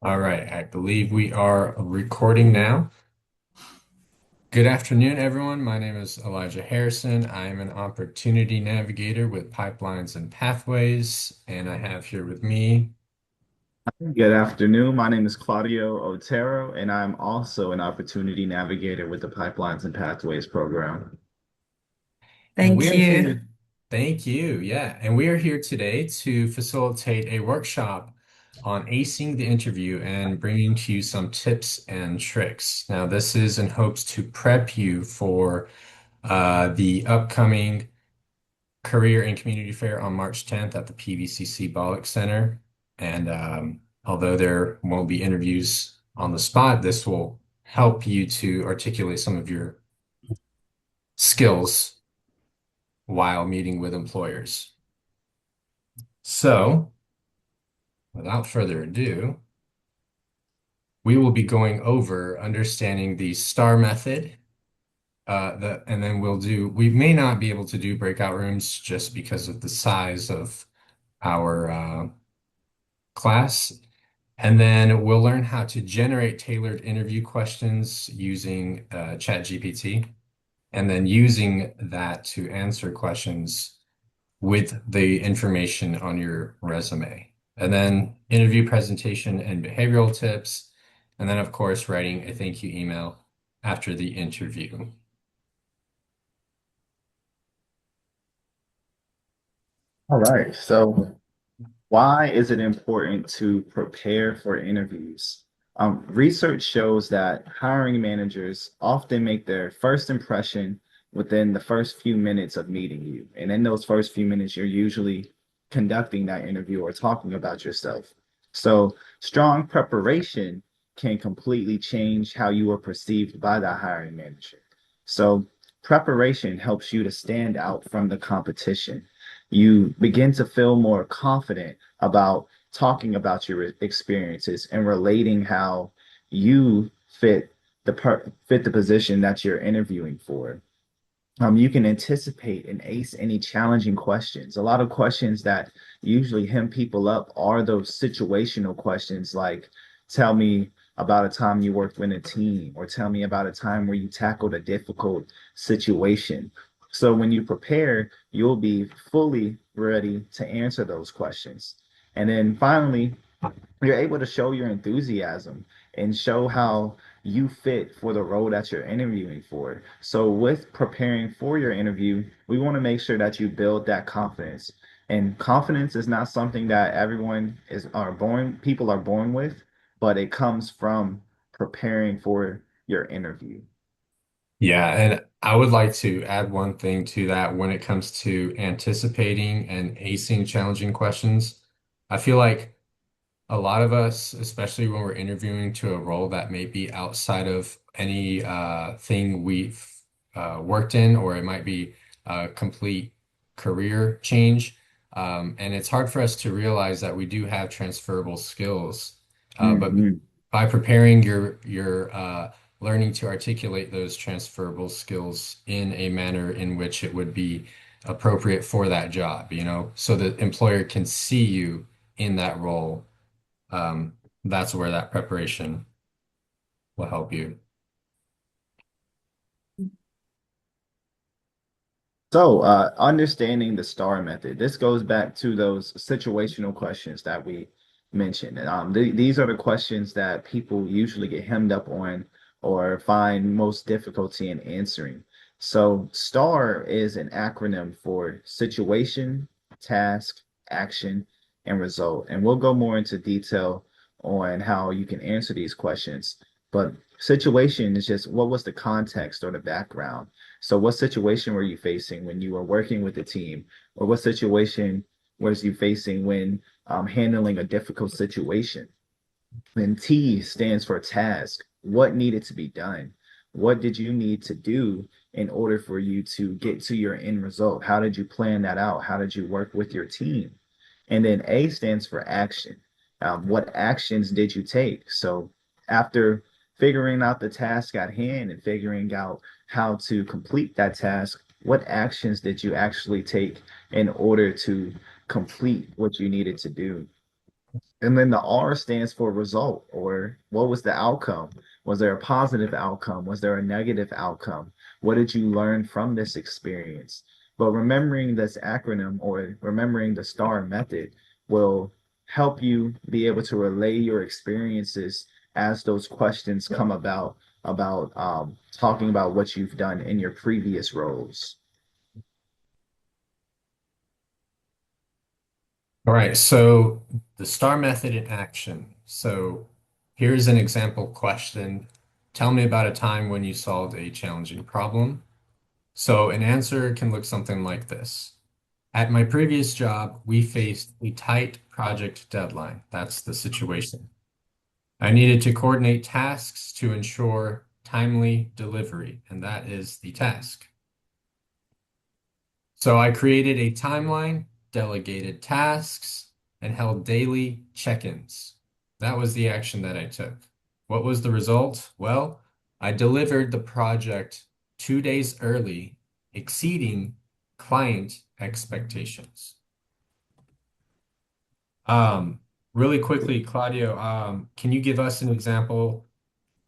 All right, I believe we are recording now. Good afternoon, everyone. My name is Elijah Harrison. I am an opportunity navigator with Pipelines and Pathways, and I have here with me. Good afternoon. My name is Claudio Otero, and I'm also an opportunity navigator with the Pipelines and Pathways program. And we Thank are you. here. Thank you. Yeah. And we are here today to facilitate a workshop on acing the interview and bringing to you some tips and tricks. Now, this is in hopes to prep you for the upcoming Career and Community Fair on March 10th at the PVCC Bollock Center. And although there won't be interviews on the spot, this will help you to articulate some of your skills while meeting with employers. So, without further ado, we will be going over understanding the STAR method. And then we may not be able to do breakout rooms just because of the size of our class. And then we'll learn how to generate tailored interview questions using ChatGPT, and then using that to answer questions with the information on your resume. And then interview presentation and behavioral tips. And then, of course, writing a thank you email after the interview. All right. So, why is it important to prepare for interviews? Research shows that hiring managers often make their first impression within the first few minutes of meeting you. And in those first few minutes, you're usually conducting that interview or talking about yourself. So, strong preparation can completely change how you are perceived by the hiring manager. So, preparation helps you to stand out from the competition. You begin to feel more confident about talking about your experiences and relating how you fit the position that you're interviewing for. You can anticipate and ace any challenging questions. A lot of questions that usually hem people up are those situational questions like, tell me about a time you worked with a team, or tell me about a time where you tackled a difficult situation. So when you prepare, you'll be fully ready to answer those questions. And then finally, you're able to show your enthusiasm and show how you fit for the role that you're interviewing for. So with preparing for your interview, we want to make sure that you build that confidence. And confidence is not something that everyone is are born people are born with, but it comes from preparing for your interview. Yeah, and I would like to add one thing to that when it comes to anticipating and acing challenging questions. I feel like a lot of us, especially when we're interviewing to a role that may be outside of any thing we've worked in, or it might be a complete career change. And it's hard for us to realize that we do have transferable skills. But Mhm. by preparing your learning to articulate those transferable skills in a manner in which it would be appropriate for that job, so the employer can see you in that role. That's where that preparation will help you. So, understanding the STAR method, this goes back to those situational questions that we mentioned. And these are the questions that people usually get hemmed up on or find most difficulty in answering. So, STAR is an acronym for situation, task, action, and result. And we'll go more into detail on how you can answer these questions. But situation is just what was the context or the background? So what situation were you facing when you were working with the team? Or what situation was you facing when handling a difficult situation? And T stands for task. What needed to be done? What did you need to do in order for you to get to your end result? How did you plan that out? How did you work with your team? And then A stands for action. What actions did you take? So after figuring out the task at hand and figuring out how to complete that task, what actions did you actually take in order to complete what you needed to do? And then the R stands for result, or what was the outcome? Was there a positive outcome? Was there a negative outcome? What did you learn from this experience? But remembering this acronym or remembering the STAR method will help you be able to relay your experiences as those questions come about talking about what you've done in your previous roles. All right, so the STAR method in action. So here's an example question. Tell me about a time when you solved a challenging problem. So an answer can look something like this. At my previous job, we faced a tight project deadline. That's the situation. I needed to coordinate tasks to ensure timely delivery, and that is the task. So I created a timeline, delegated tasks, and held daily check-ins. That was the action that I took. What was the result? Well, I delivered the project 2 days early, exceeding client expectations. Um, Really quickly, Claudio, can you give us an example,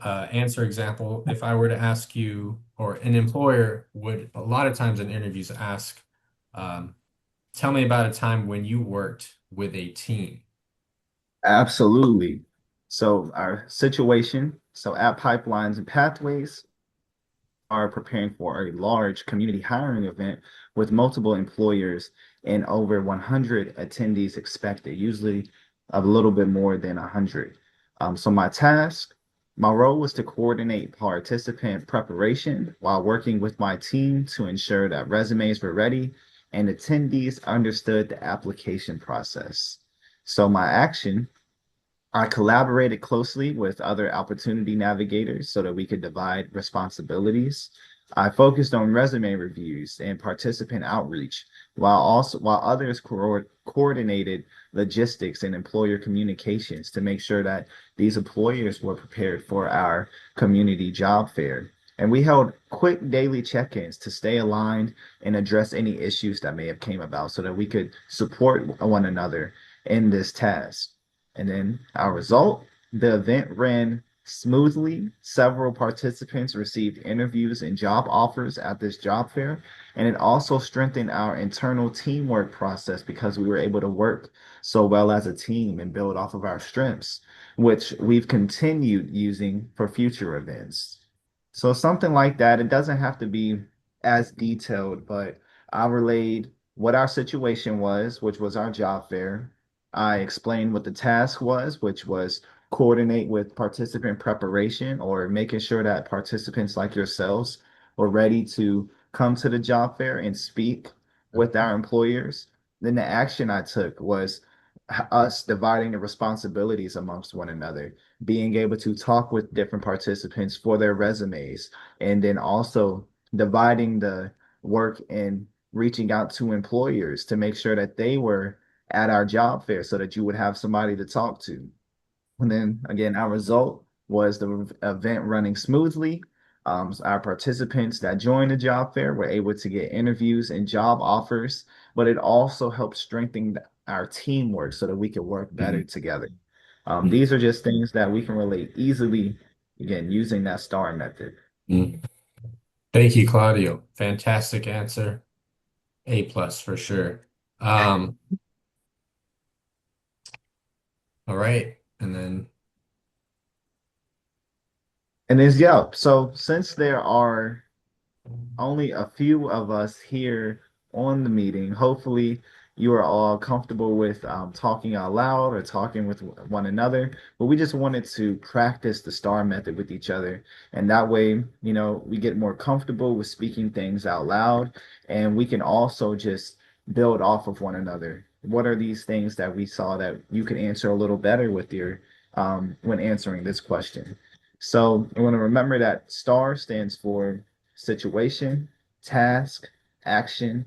answer example, if I were to ask you, or an employer would a lot of times in interviews ask, um, tell me about a time when you worked with a team. Absolutely. So our situation, so at Pipelines and Pathways, are preparing for a large community hiring event with multiple employers and over 100 attendees expected, usually a little bit more than 100. So my role was to coordinate participant preparation while working with my team to ensure that resumes were ready and attendees understood the application process. So my action I collaborated closely with other opportunity navigators so that we could divide responsibilities. I focused on resume reviews and participant outreach, while others coordinated logistics and employer communications to make sure that these employers were prepared for our community job fair. And we held quick daily check-ins to stay aligned and address any issues that may have came about so that we could support one another in this task. And then our result, the event ran smoothly. Several participants received interviews and job offers at this job fair. And it also strengthened our internal teamwork process because we were able to work so well as a team and build off of our strengths, which we've continued using for future events. So something like that, it doesn't have to be as detailed, but I relayed what our situation was, which was our job fair. I explained what the task was, which was coordinate with participant preparation or making sure that participants like yourselves were ready to come to the job fair and speak with our employers. Then the action I took was us dividing the responsibilities amongst one another, being able to talk with different participants for their resumes, and then also dividing the work and reaching out to employers to make sure that they were at our job fair so that you would have somebody to talk to. And then again, our result was the event running smoothly. So our participants that joined the job fair were able to get interviews and job offers, but it also helped strengthen our teamwork so that we could work better Mhm. together. These are just things that we can relate easily, again, using that STAR method. Mhm. Thank you, Claudio. Fantastic answer. A plus for sure. Um, all right. And then, And then, yeah, so since there are only a few of us here on the meeting. Hopefully, you are all comfortable with talking out loud or talking with one another. But we just wanted to practice the STAR method with each other. And that way, we get more comfortable with speaking things out loud. And we can also just build off of one another. What are these things that we saw that you can answer a little better with your when answering this question? So I want to remember that STAR stands for situation, task, action,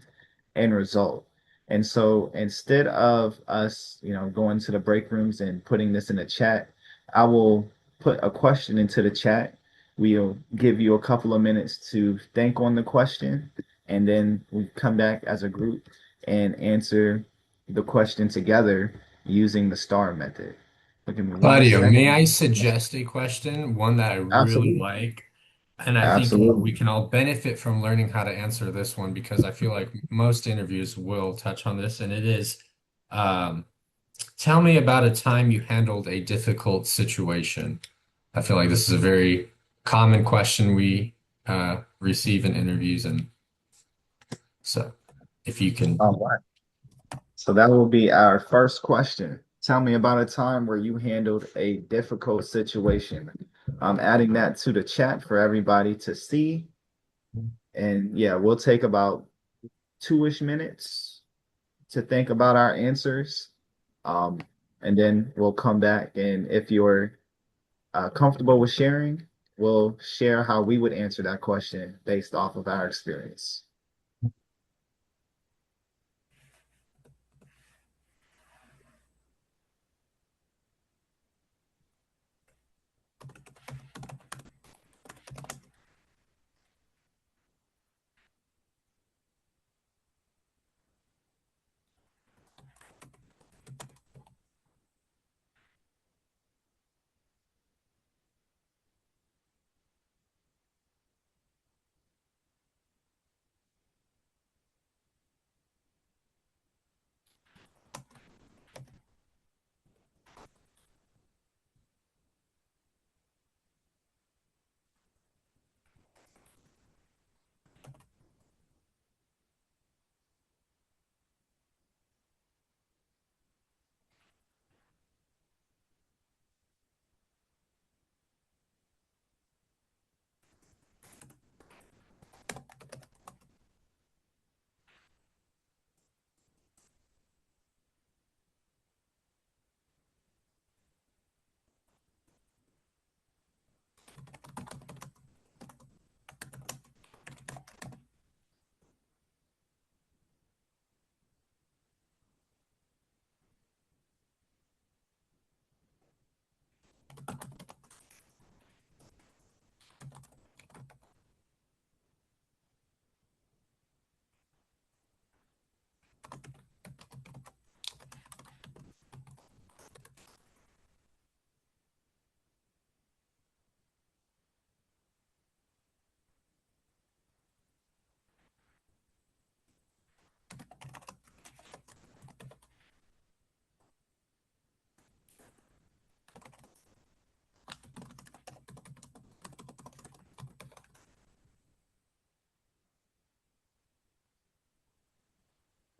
and result. And so instead of us, going to the break rooms and putting this in the chat, I will put a question into the chat. We'll give you a couple of minutes to think on the question, and then we come back as a group and answer the question together using the STAR method. So give me one Claudio, may I second. suggest a question? One that I really Absolutely. like. And I think we Absolutely. can all benefit from learning how to answer this one because I feel like most interviews will touch on this. And it is, um, tell me about a time you handled a difficult situation. I feel like this is a very common question we receive in interviews. And so if you can, All right. So that will be our first question. Tell me about a time where you handled a difficult situation. I'm adding that to the chat for everybody to see. And yeah, we'll take about 2-ish minutes to think about our answers. Um, and then we'll come back. And if you're comfortable with sharing, we'll share how we would answer that question based off of our experience.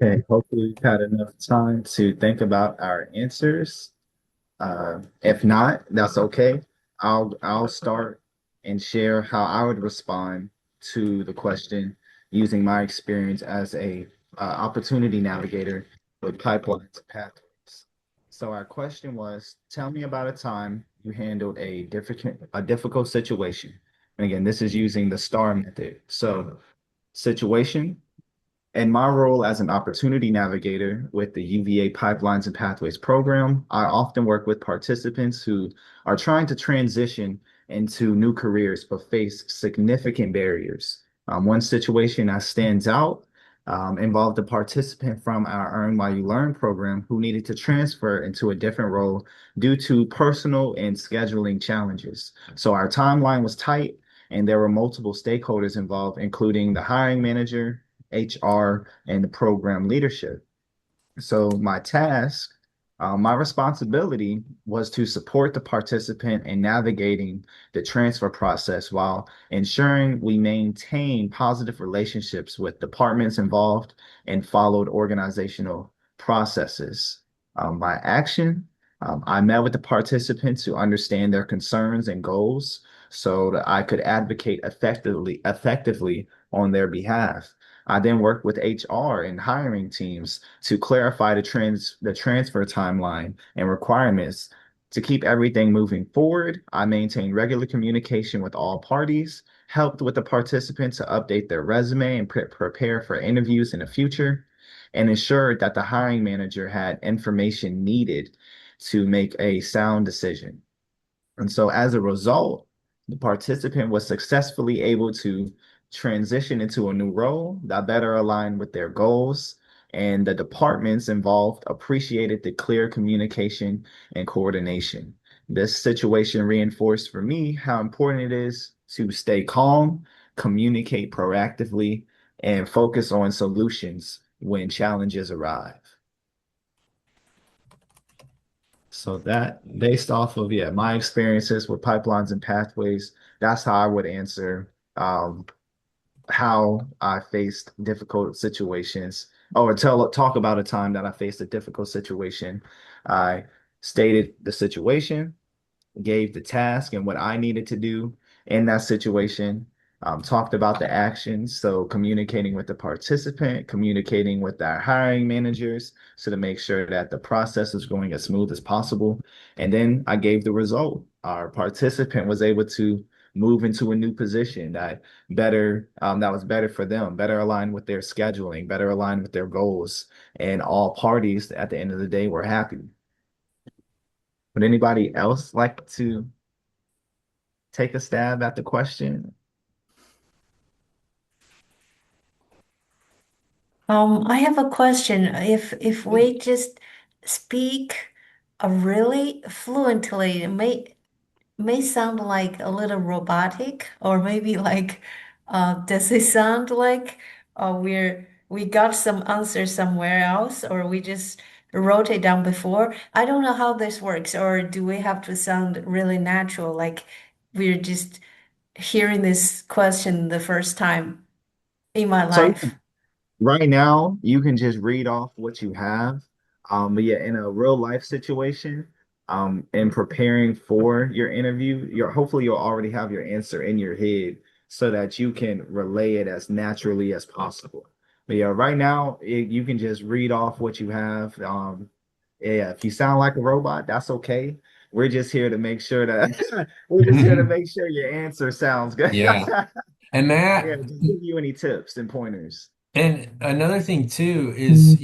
Okay, hopefully we've had enough time to think about our answers. If not, that's okay. I'll start and share how I would respond to the question using my experience as a opportunity navigator with Pipelines Pathways. So our question was, tell me about a time you handled a difficult situation. And again, this is using the STAR method. So situation, in my role as an opportunity navigator with the UVA Pipelines and Pathways program, I often work with participants who are trying to transition into new careers but face significant barriers. One situation that stands out involved a participant from our Earn While You Learn program who needed to transfer into a different role due to personal and scheduling challenges. So our timeline was tight, and there were multiple stakeholders involved, including the hiring manager, HR, and the program leadership. So my responsibility was to support the participant in navigating the transfer process while ensuring we maintain positive relationships with departments involved and followed organizational processes. My action, I met with the participants to understand their concerns and goals so that I could advocate effectively on their behalf. I then worked with HR and hiring teams to clarify the transfer timeline and requirements. To keep everything moving forward, I maintained regular communication with all parties, helped with the participants to update their resume and prepare for interviews in the future, and ensured that the hiring manager had information needed to make a sound decision. And so as a result, the participant was successfully able to transition into a new role that better aligned with their goals. and the departments involved appreciated the clear communication and coordination. This situation reinforced for me how important it is to stay calm, communicate proactively, and focus on solutions when challenges arrive. So that based off of my experiences with pipelines and pathways, that's how I would answer how I faced difficult situations. Or talk about a time that I faced a difficult situation. I stated the situation, gave the task and what I needed to do in that situation. Talked about the actions, so communicating with the participant, communicating with our hiring managers, so to make sure that the process is going as smooth as possible. And then I gave the result. Our participant was able to move into a new position that was better for them, better aligned with their scheduling, better aligned with their goals, and all parties at the end of the day were happy. Would anybody else like to take a stab at the question? I have a question. If we just speak really fluently, it may sound like a little robotic, or maybe like, does it sound like we got some answer somewhere else, or we just wrote it down before? I don't know how this works, or do we have to sound really natural, like we're just hearing this question the first time in my So life? right now, you can just read off what you have. But yeah, in a real life situation, in preparing for your interview, hopefully you'll already have your answer in your head so that you can relay it as naturally as possible. But yeah, right now you can just read off what you have. Yeah, if you sound like a robot, that's okay. We're just here to make sure that we're just here to make sure your answer sounds good. Yeah. And Yeah, Matt, just give you any tips and pointers. and another thing too is,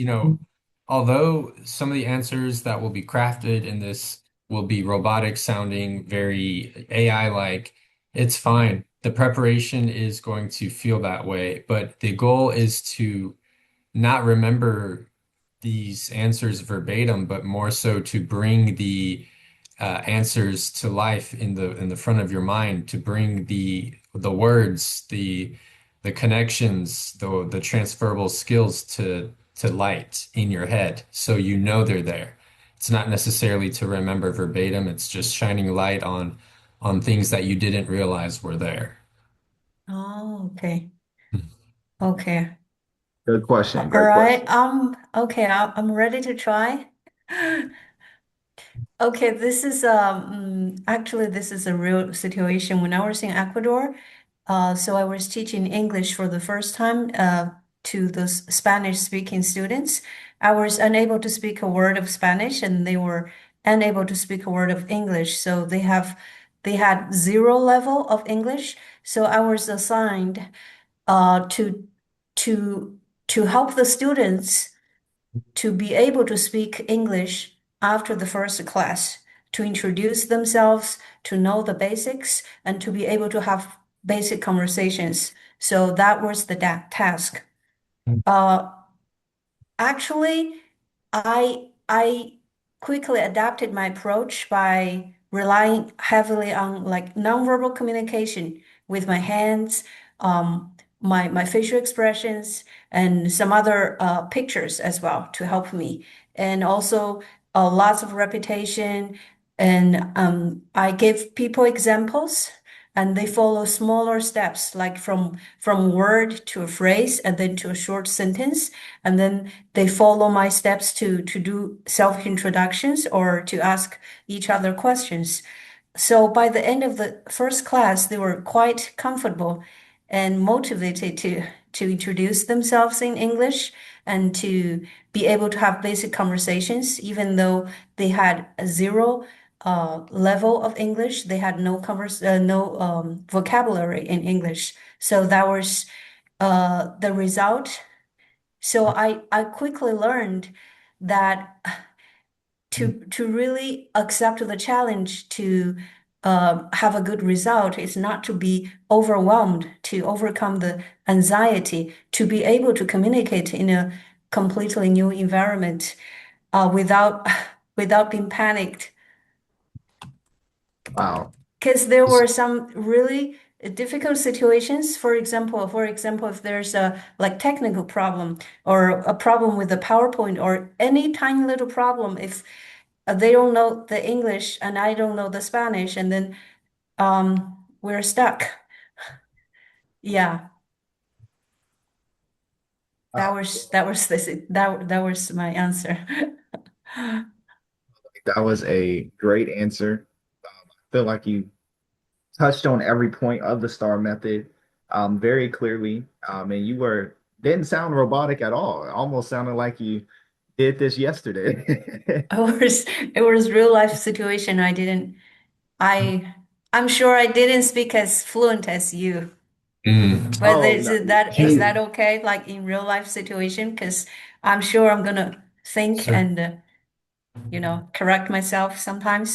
although some of the answers that will be crafted in this will be robotic sounding, very AI-like, it's fine. The preparation is going to feel that way, but the goal is to not remember these answers verbatim, but more so to bring the answers to life in the front of your mind, to bring the words, the connections, the transferable skills to light in your head, so you know they're there. It's not necessarily to remember verbatim, it's just shining light on things that you didn't realize were there. Oh, okay. Okay. Good question. All Great right. question. Okay, I'm ready to try. Okay, this is actually this is a real situation. When I was in Ecuador, so I was teaching English for the first time to those Spanish speaking students. I was unable to speak a word of Spanish, and they were unable to speak a word of English. So they had zero level of English. So I was assigned uh, to to to help the students to be able to speak English after the first class, to introduce themselves, to know the basics, and to be able to have basic conversations. So that was the task. Uh, Actually, I quickly adapted my approach by relying heavily on like nonverbal communication with my hands, my facial expressions, and some other pictures as well to help me, and also lots of repetition. And I give people examples, and they follow smaller steps, like from word to a phrase, and then to a short sentence, and then they follow my steps to do self introductions or to ask each other questions. So by the end of the first class, they were quite comfortable and motivated to introduce themselves in English and to be able to have basic conversations, even though they had a zero level of English. They had no vocabulary in English. So that was the result. So I quickly learned that to really accept the challenge to have a good result is not to be overwhelmed, to overcome the anxiety, to be able to communicate in a completely new environment without without being panicked. Wow. Because there were some really difficult situations. For example, if there's a like technical problem or a problem with the PowerPoint or any tiny little problem, if they don't know the English and I don't know the Spanish, and then we're stuck. Yeah, Wow. that was my answer. That was a great answer. I feel like you touched on every point of the STAR method very clearly. And you were didn't sound robotic at all. It almost sounded like you did this yesterday. It was real life situation. I I'm sure I didn't speak as fluent as you. Mm. But Oh no. is that okay? Like in real life situation? Because I'm sure I'm gonna think Sure. and correct myself sometimes.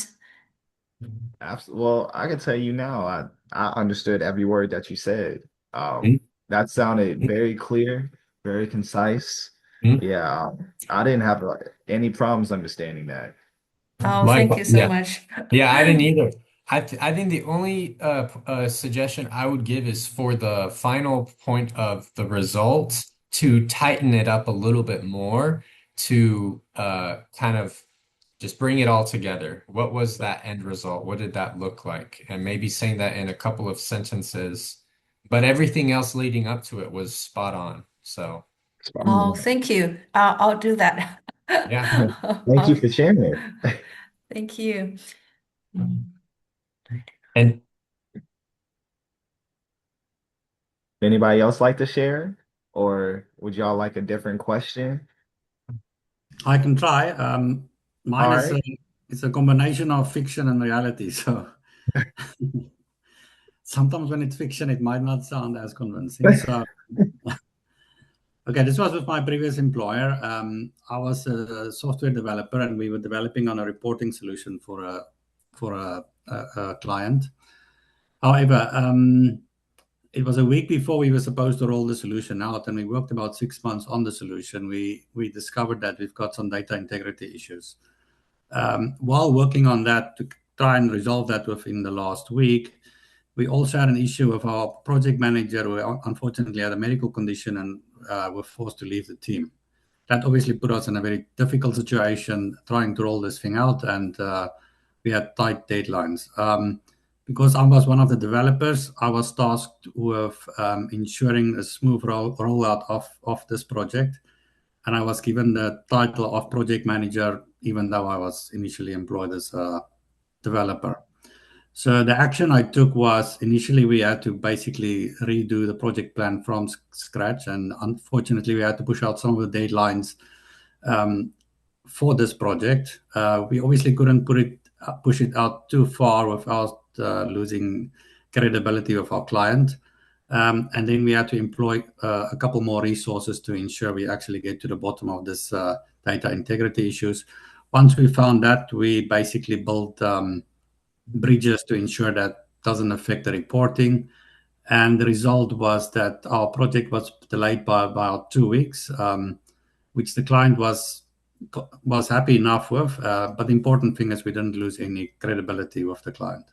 Absolutely. Well, I can tell you now, I understood every word that you said. Mm. That sounded very clear, very concise. Mm. Yeah, I didn't have any problems understanding that. Oh, Like, thank you so yeah. much. Yeah, I didn't either. I think the only suggestion I would give is for the final point of the results to tighten it up a little bit more to kind of just bring it all together. What was that end result? What did that look like? And maybe saying that in a couple of sentences, but everything else leading up to it was spot on. So, Oh, thank you. I'll do that. yeah. Thank you for sharing it. Thank you. And Anybody else like to share? Or would y'all like a different question? I can try. Mine All is right. it's a combination of fiction and reality. So sometimes when it's fiction, it might not sound as convincing. So okay, this was with my previous employer. I was a software developer, and we were developing on a reporting solution for a client. However, it was a week before we were supposed to roll the solution out, and we worked about 6 months on the solution. We discovered that we've got some data integrity issues. While working on that to try and resolve that within the last week, we also had an issue with our project manager who unfortunately had a medical condition and were forced to leave the team. That obviously put us in a very difficult situation trying to roll this thing out, and we had tight deadlines. Because I was one of the developers, I was tasked with ensuring a smooth rollout of this project, and I was given the title of project manager, even though I was initially employed as a developer. So the action I took was initially we had to basically redo the project plan from scratch, and unfortunately we had to push out some of the deadlines um, for this project. We obviously couldn't push it out too far without losing credibility of our client. And then we had to employ a couple more resources to ensure we actually get to the bottom of this data integrity issues. Once we found that, we basically built bridges to ensure that doesn't affect the reporting. And the result was that our project was delayed by about 2 weeks, which the client was happy enough with. But the important thing is we didn't lose any credibility with the client.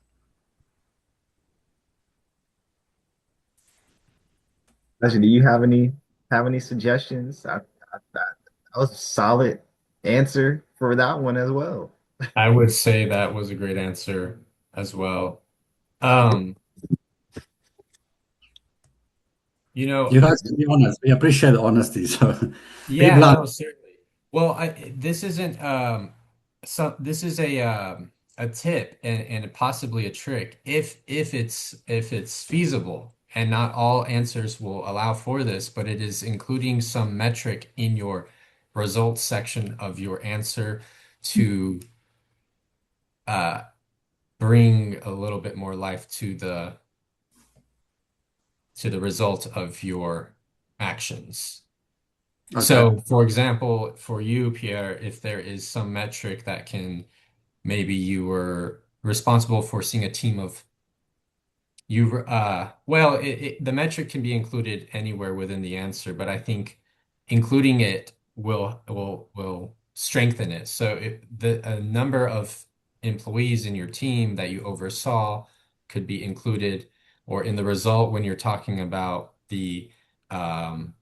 Actually, do you have any suggestions? That was a solid answer for that one as well. I would say that was a great answer as well. Um, you know, You guys can be honest. We appreciate honesty. So be yeah, blunt. no, certainly. Well, this isn't this is a tip and possibly a trick if it's feasible and not all answers will allow for this, but it is including some metric in your results section of your answer to uh bring a little bit more life to the result of your actions. Okay. So, for example, for you, Pierre, if there is some metric that can maybe you were responsible for seeing a team of you, well, the metric can be included anywhere within the answer, but I think including it will strengthen it. So the a number of employees in your team that you oversaw could be included, or in the result when you're talking about the um,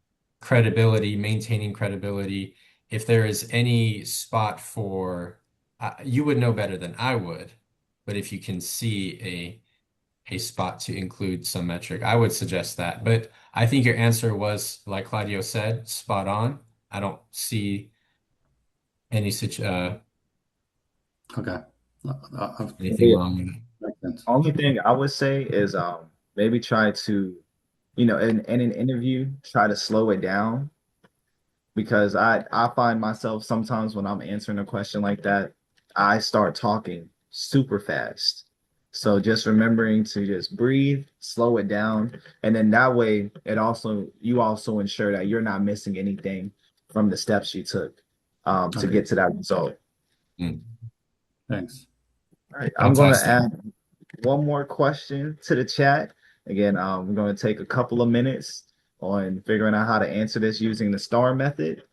credibility, maintaining credibility. If there is any spot for, you would know better than I would, but if you can see a spot to include some metric, I would suggest that. But I think your answer was, like Claudio said, spot on. I don't see any such Okay. anything Yeah. wrong with it. Makes sense. Only thing I would say is maybe try to, in an interview, try to slow it down because I find myself sometimes when I'm answering a question like that, I start talking super fast. So just remembering to just breathe, slow it down, and then that way you also ensure that you're not missing anything from the steps you took to Okay. get to that result. Mm. Thanks. All right, I'm going to Fantastic. add one more question to the chat. Again, we're going to take a couple of minutes on figuring out how to answer this using the STAR method.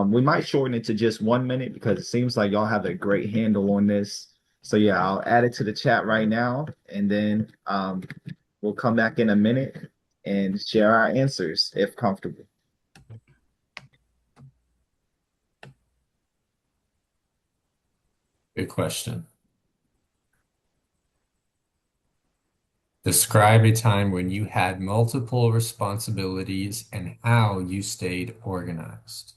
We might shorten it to just 1 minute because it seems like y'all have a great handle on this. So yeah, I'll add it to the chat right now, and then we'll come back in a minute and share our answers if comfortable. Good question. Describe a time when you had multiple responsibilities and how you stayed organized.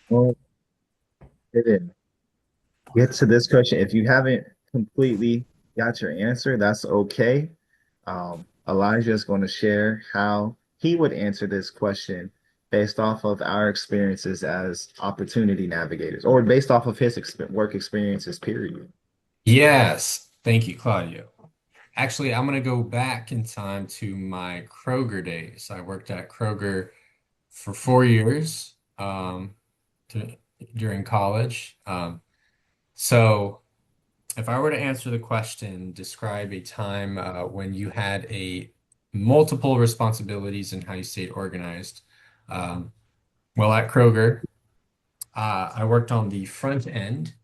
Well, it get to this question. If you haven't completely got your answer, that's okay. Elijah is going to share how he would answer this question based off of our experiences as opportunity navigators, or based off of his work experiences, period. Yes, thank you, Claudio. Actually, I'm going to go back in time to my Kroger days. I worked at Kroger for 4 years to, during college. So, if I were to answer the question, describe a time when you had a multiple responsibilities and how you stayed organized. Um, well, at Kroger, I worked on the front end,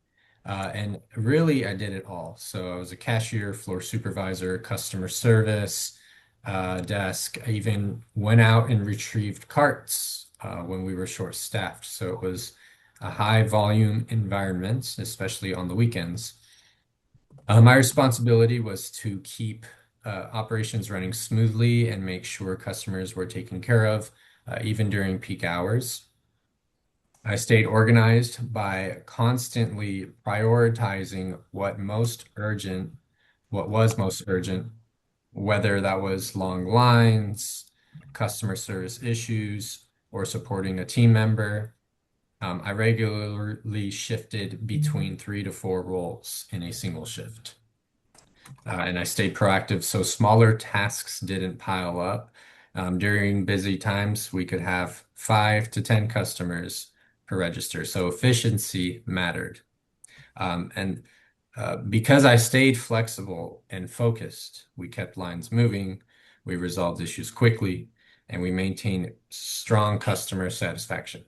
and really I did it all. So I was a cashier, floor supervisor, customer service, desk. I even went out and retrieved carts when we were short-staffed. So it was a high volume environment, especially on the weekends. My responsibility was to keep operations running smoothly and make sure customers were taken care of, even during peak hours. I stayed organized by constantly prioritizing what was most urgent, whether that was long lines, customer service issues, or supporting a team member. I regularly shifted between 3 to 4 roles in a single shift. And I stayed proactive so smaller tasks didn't pile up. During busy times, we could have 5 to 10 customers per register. So efficiency mattered. And because I stayed flexible and focused, we kept lines moving, we resolved issues quickly, and we maintained strong customer satisfaction.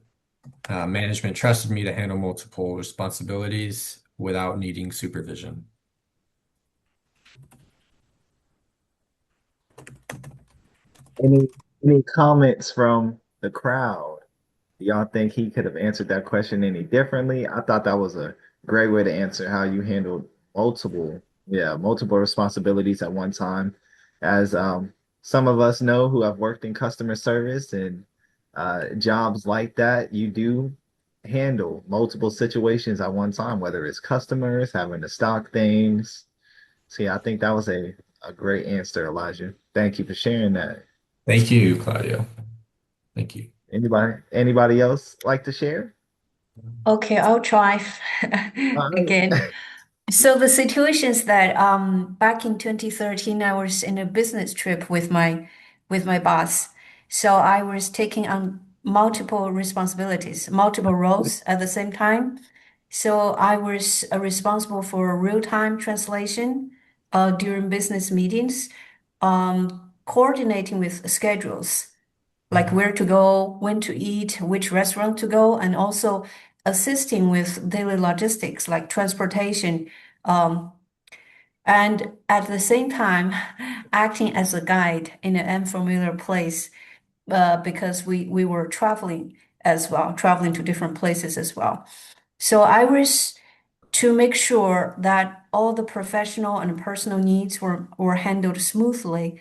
Management trusted me to handle multiple responsibilities without needing supervision. Any any comments from the crowd? Do y'all think he could have answered that question any differently? I thought that was a great way to answer how you handled multiple responsibilities at one time. As some of us know who have worked in customer service and jobs like that, you do handle multiple situations at one time, whether it's customers having to stock things. See, I think that was a great answer, Elijah. Thank you for sharing that. Thank you, Claudio. Thank you. Anybody else like to share? Okay, I'll try All again. right. So the situations that back in 2013 I was in a business trip with my boss. So I was taking on multiple responsibilities, multiple roles at the same time. So I was responsible for real-time translation during business meetings, coordinating with schedules, like where to go, when to eat, which restaurant to go, and also assisting with daily logistics like transportation, um, and at the same time acting as a guide in an unfamiliar place because we were traveling as well, traveling to different places as well. So I was to make sure that all the professional and personal needs were handled smoothly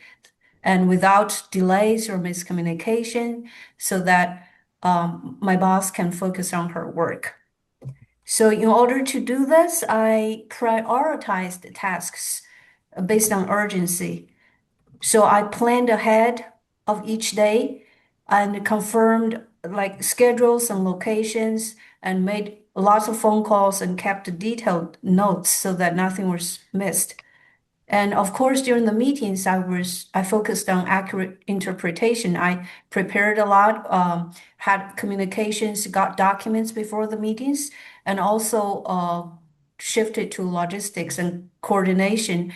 and without delays or miscommunication so that my boss can focus on her work. So, in order to do this, I prioritized tasks based on urgency. So, I planned ahead of each day and confirmed like schedules and locations and made lots of phone calls and kept detailed notes so that nothing was missed. And of course, during the meetings, I focused on accurate interpretation. I prepared a lot, had communications, got documents before the meetings, and also shifted to logistics and coordination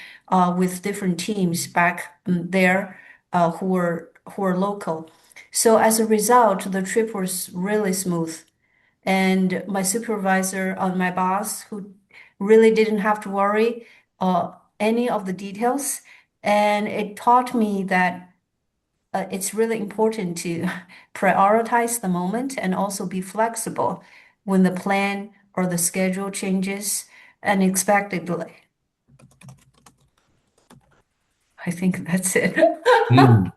with different teams back there who were local. So as a result, the trip was really smooth. And my supervisor, my boss, who really didn't have to worry uh, any of the details. And it taught me that it's really important to prioritize the moment and also be flexible when the plan or the schedule changes unexpectedly. I think that's it. Mm,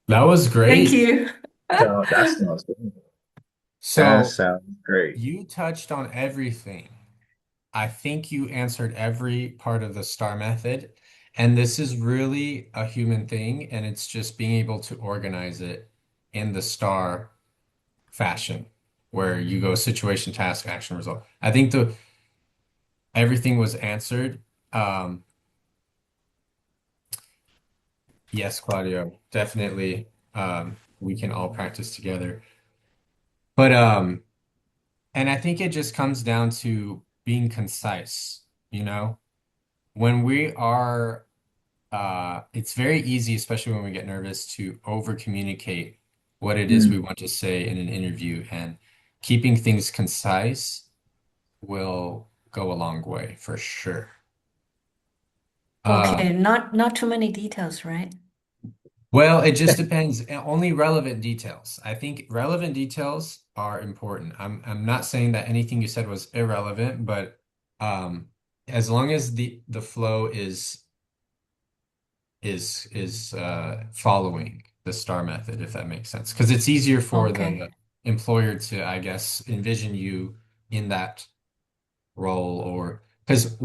that was Thank great. you. So that sounds good. That So sounds great. you touched on everything. I think you answered every part of the STAR method. And this is really a human thing, and it's just being able to organize it in the STAR fashion, where you go situation, task, action, result. I think the everything was answered. Um, yes, Claudio, definitely. We can all practice together. But and I think it just comes down to being concise, you know? When we are it's very easy, especially when we get nervous, to over communicate what it is we Mm. want to say in an interview, and keeping things concise will go a long way for sure. Okay, Um, not too many details, right? well, it just depends. Only relevant details. I think relevant details are important. I'm not saying that anything you said was irrelevant, but um, as long as the flow is following the STAR method, if that makes sense. Because it's easier for Okay. the employer to, I guess, envision you in that role, or because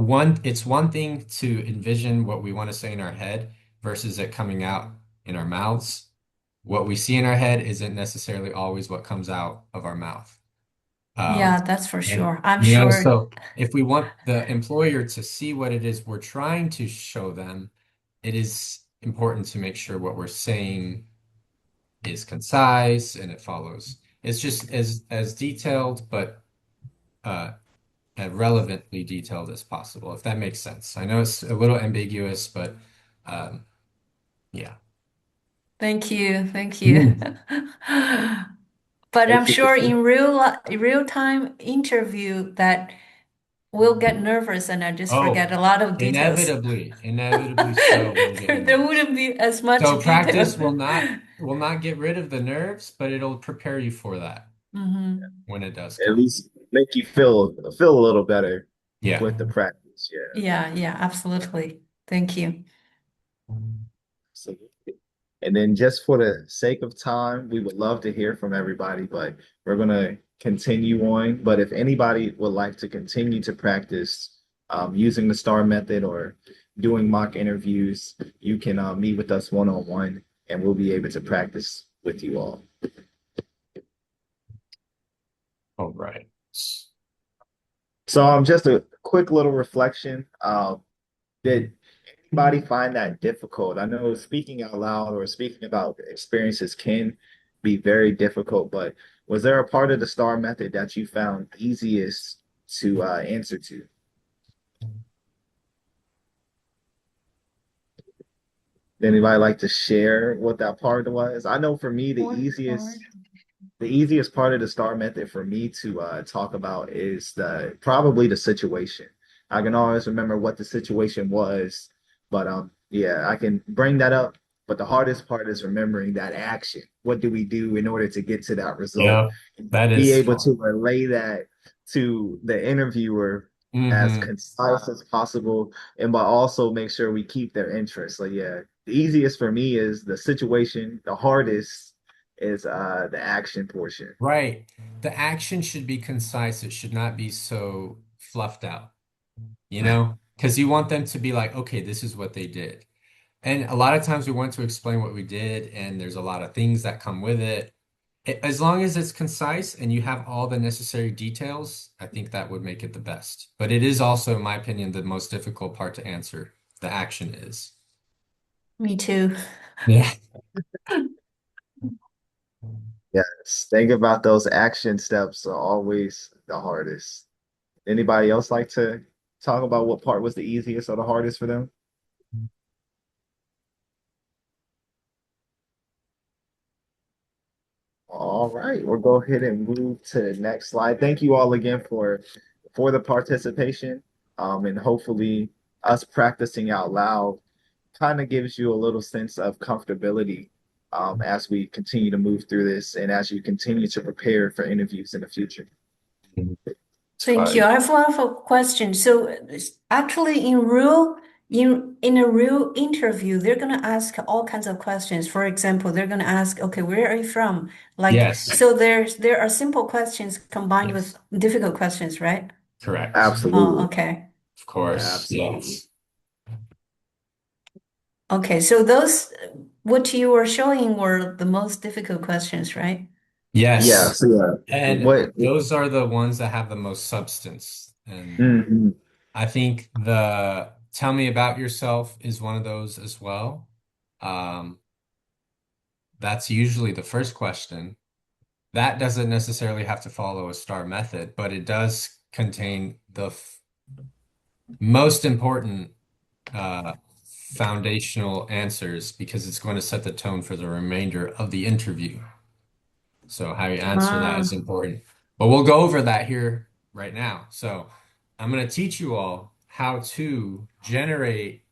it's one thing to envision what we want to say in our head versus it coming out in our mouths. What we see in our head isn't necessarily always what comes out of our mouth. Um, Yeah, that's for and sure. I'm sure. so if we want the employer to see what it is we're trying to show them, it is important to make sure what we're saying is concise and it follows. It's just as detailed, but uh, as relevantly detailed as possible, if that makes sense. I know it's a little ambiguous, but um, yeah. Thank you. Thank you. Mm. But I'm Thank you for sure sharing. in real time interview that we'll get nervous and I just Oh, forget a lot of details. inevitably so, we'll get There nervous. wouldn't be as much So detail. practice will not get rid of the nerves, but it'll prepare you for that Hmm. when it does At come. least make you feel a little better Yeah. with the practice. Yeah. Yeah, yeah, absolutely. Thank you. So, and then just for the sake of time, we would love to hear from everybody, but we're gonna continue on. But if anybody would like to continue to practice using the STAR method or doing mock interviews, you can meet with us one-on-one, and we'll be able to practice with you all. All right. So, just a quick little reflection. Did anybody find that difficult? I know speaking out loud or speaking about experiences can be very difficult, but was there a part of the STAR method that you found easiest to answer to? Did anybody like to share what that part was? I know for me, the easiest part of the STAR method for me to talk about is the probably the situation. I can always remember what the situation was, but yeah, I can bring that up. But the hardest part is remembering that action. What do we do in order to get to that result? Yeah, that Be is able to fun. relay that to the interviewer as Hmm. concise as possible, and but also make sure we keep their interest. So yeah, the easiest for me is the situation. The hardest is the action portion. Right. The action should be concise. It should not be so fluffed out, because you want them to be like, okay, this is what they did. And a lot of times we want to explain what we did, and there's a lot of things that come with it. As long as it's concise and you have all the necessary details, I think that would make it the best. But it is also, in my opinion, the most difficult part to answer. The action is. Me too. Yeah. Yes, think about those action steps are always the hardest. Anybody else like to talk about what part was the easiest or the hardest for them? All right, we'll go ahead and move to the next slide. Thank you all again for the participation. And hopefully us practicing out loud kind of gives you a little sense of comfortability as we continue to move through this and as you continue to prepare for interviews in the future. Thank you. I have one for question. So actually in a real interview, they're gonna ask all kinds of questions. For example, they're gonna ask, okay, where are you from? Like, Yes. so there are simple questions combined with Yes. difficult questions, right? Correct. Oh, Absolutely. okay. Of course. Absolutely. Yes. Okay, so those what you were showing were the most difficult questions, right? Yeah. Yes. So yeah, And what? those are the ones that have the most substance. And Mhm. I think the tell me about yourself is one of those as well. Um, that's usually the first question. That doesn't necessarily have to follow a star method, but it does contain the most important uh, foundational answers because it's going to set the tone for the remainder of the interview. So how you answer that is Ah, important. But we'll go over that here right now. So I'm going to teach you all how to generate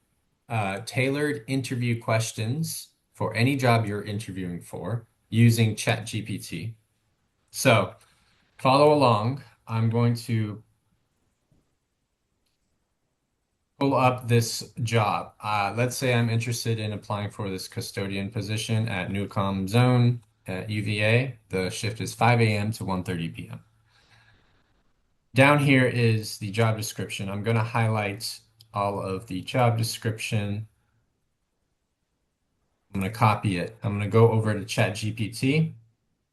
tailored interview questions for any job you're interviewing for using ChatGPT. So follow along. I'm going to pull up this job. Let's say I'm interested in applying for this custodian position at Newcomb Zone at UVA. The shift is 5 a.m. to 1:30 p.m. Down here is the job description. I'm going to highlight all of the job description. I'm going to copy it. I'm going to go over to ChatGPT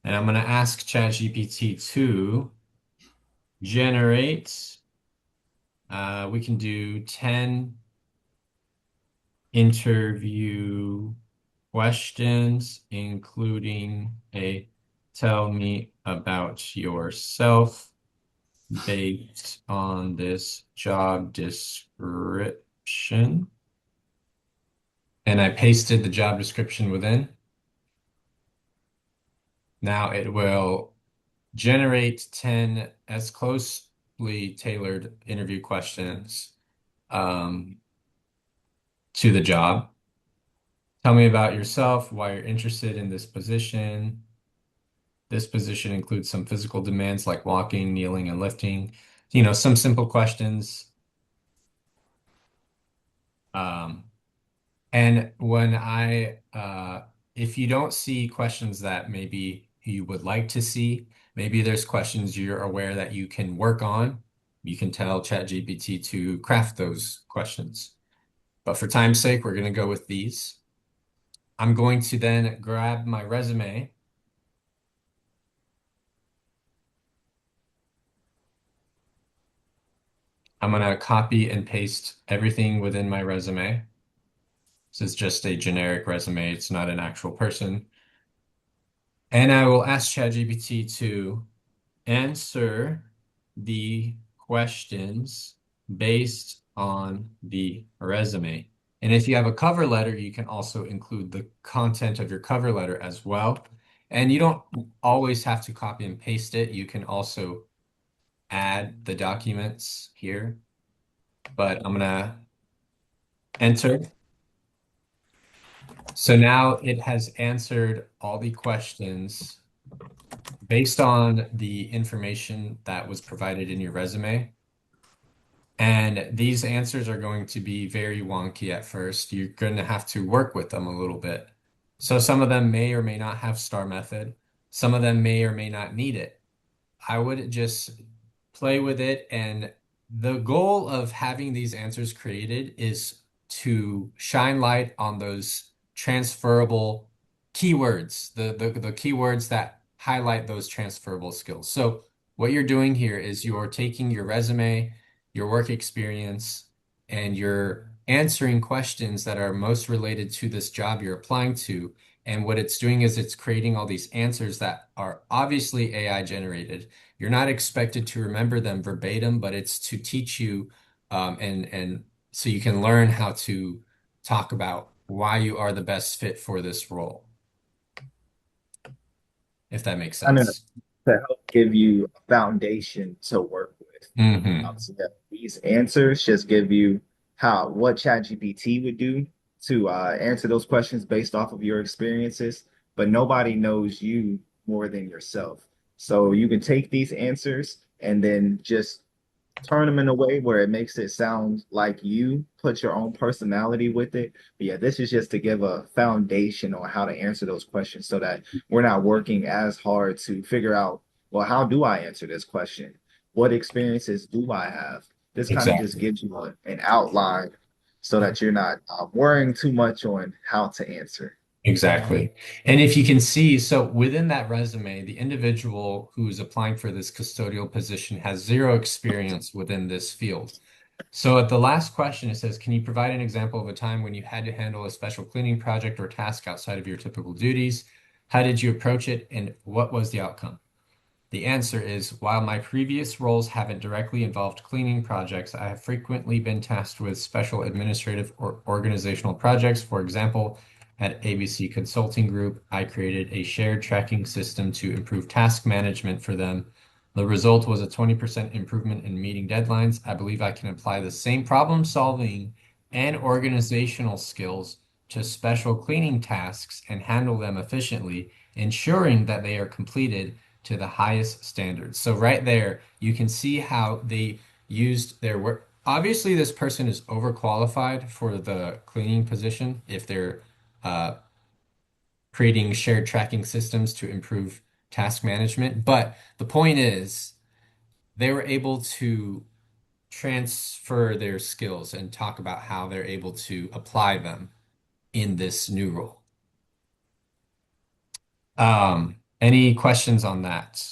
and I'm going to ask ChatGPT to generate, we can do 10 interview questions, including a tell me about yourself based on this job description. And I pasted the job description within. Now it will generate 10 as closely tailored interview questions to the job. Tell me about yourself, why you're interested in this position. This position includes some physical demands like walking, kneeling, and lifting. Some simple questions. And if you don't see questions that maybe you would like to see, maybe there's questions you're aware that you can work on, you can tell ChatGPT to craft those questions. But for time's sake, we're going to go with these. I'm going to then grab my resume. I'm going to copy and paste everything within my resume. This is just a generic resume. It's not an actual person. And I will ask ChatGPT to answer the questions based on the resume. And if you have a cover letter, you can also include the content of your cover letter as well. And you don't always have to copy and paste it. You can also add the documents here. But I'm going to enter. So now it has answered all the questions based on the information that was provided in your resume. And these answers are going to be very wonky at first. You're going to have to work with them a little bit. So some of them may or may not have STAR method. Some of them may or may not need it. I would just play with it. And the goal of having these answers created is to shine light on those transferable keywords, the keywords that highlight those transferable skills. So what you're doing here is you're taking your resume, your work experience, and you're answering questions that are most related to this job you're applying to. And what it's doing is it's creating all these answers that are obviously AI generated. You're not expected to remember them verbatim, but it's to teach you and so you can learn how to talk about why you are the best fit for this role, if that makes I mean, sense. to help give you a foundation to work with. Hmm. So that these answers just give you what ChatGPT would do to answer those questions based off of your experiences, but nobody knows you more than yourself. So you can take these answers and then just turn them in a way where it makes it sound like you put your own personality with it. But yeah, this is just to give a foundation on how to answer those questions so that we're not working as hard to figure out, well, how do I answer this question? What experiences do I have? This kind of just Exactly. gives you an outline so that you're not worrying too much on how to answer. Exactly. And if you can see, so within that resume, the individual who is applying for this custodial position has zero experience within this field. So at the last question, it says, can you provide an example of a time when you had to handle a special cleaning project or task outside of your typical duties? How did you approach it, and what was the outcome? The answer is, while my previous roles haven't directly involved cleaning projects, I have frequently been tasked with special administrative or organizational projects. For example, at ABC Consulting Group, I created a shared tracking system to improve task management for them. The result was a 20% improvement in meeting deadlines. I believe I can apply the same problem solving and organizational skills to special cleaning tasks and handle them efficiently, ensuring that they are completed to the highest standards. So right there, you can see how they used their work, obviously this person is overqualified for the cleaning position if they're uh, creating shared tracking systems to improve task management. But the point is, they were able to transfer their skills and talk about how they're able to apply them in this new role. Any questions on that?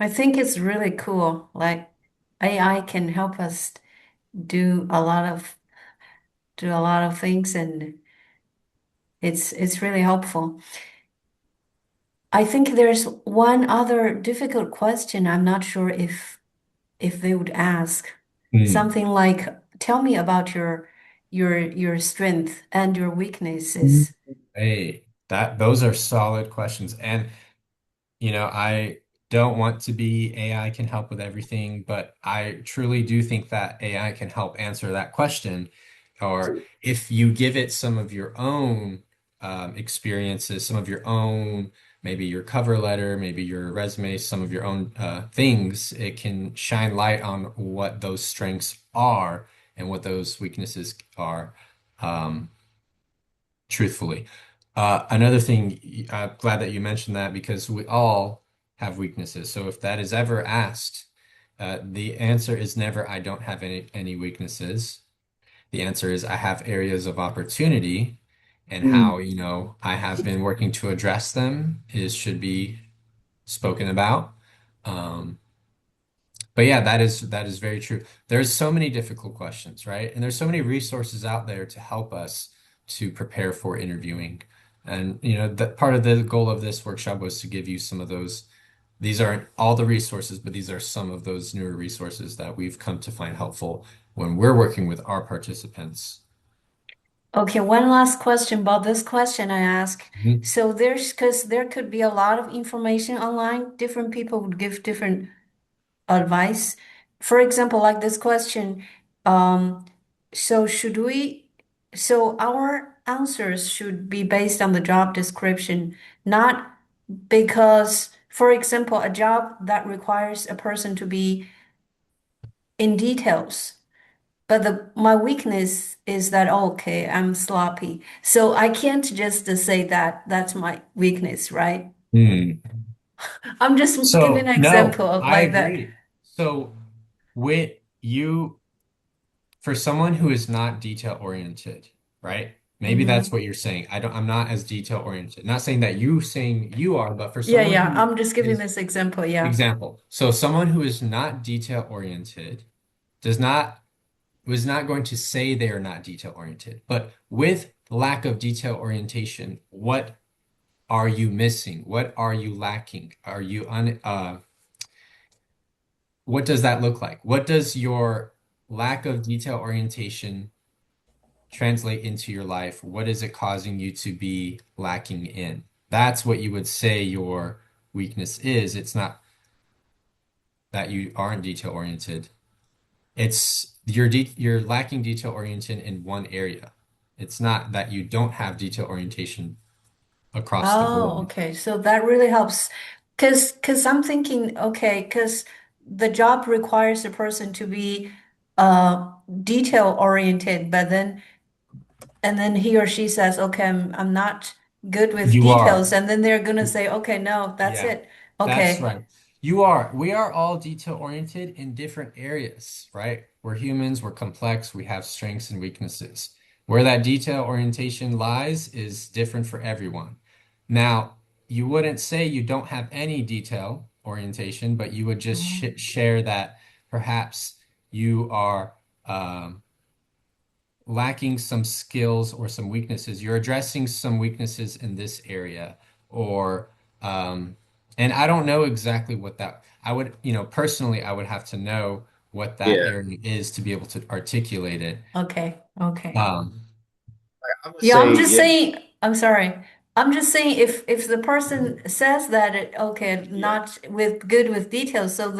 I think it's really cool. Like AI can help us do a lot of things, and it's really helpful. I think there's one other difficult question. I'm not sure if they would ask Hmm. something like, "Tell me about your strength and your weaknesses." Hey, those are solid questions. And I don't want to be AI can help with everything, but I truly do think that AI can help answer that question. Or if you give it some of your own experiences, some of your own, maybe your cover letter, maybe your resume, some of your own things, it can shine light on what those strengths are and what those weaknesses are. Um, Truthfully. Another thing, I'm glad that you mentioned that because we all have weaknesses. So if that is ever asked, the answer is never, I don't have any weaknesses. The answer is, I have areas of opportunity, and Mm. how, I have been working to address them should be spoken about. Um, but yeah, that is very true. There's so many difficult questions, right? And there's so many resources out there to help us to prepare for interviewing. And that part of the goal of this workshop was to give you some of those. These aren't all the resources, but these are some of those newer resources that we've come to find helpful when we're working with our participants. Okay, one last question about this question I ask. Mhm. So because there could be a lot of information online, different people would give different advice. For example, like this question, um, so should we, so our answers should be based on the job description, not because, for example, a job that requires a person to be in details. But my weakness is that, okay, I'm sloppy. So I can't just say that that's my weakness, right? Hmm. I'm just giving So, an example no, of I like that. agree. So, with you, for someone who is not detail oriented, right? Maybe that's Hmm. what you're saying. I'm not as detail oriented. Not saying that you saying you are, but for Yeah, someone yeah. who I'm just giving is, this example. Yeah. example. So someone who is not detail oriented does not was not going to say they are not detail oriented. But with lack of detail orientation, what are you missing? What are you lacking? What does that look like? What does your lack of detail orientation translate into your life? What is it causing you to be lacking in? That's what you would say your weakness is. It's not that you aren't detail oriented. It's you're lacking detail orientation in one area. It's not that you don't have detail orientation across the Oh, board. okay. So that really helps. Cause I'm thinking, okay, because the job requires a person to be uh detail oriented, but then and then he or she says, okay, I'm not good with You are. details, and then they're gonna say, okay, no, that's Yeah, it. that's Okay. right. You are. We are all detail oriented in different areas, right? We're humans, we're complex, we have strengths and weaknesses. Where that detail orientation lies is different for everyone. Now, you wouldn't say you don't have any detail orientation, but you would just Oh. share that perhaps you are lacking some skills or some weaknesses. You're addressing some weaknesses in this area, or and I don't know exactly what that I would, personally, I would have to know what that Yeah, area is to be able to articulate it. Okay. Okay. Um, I would Yeah, say, I'm just yeah, saying, I'm sorry. I'm just saying if the person says that okay, yeah. not with good with details, so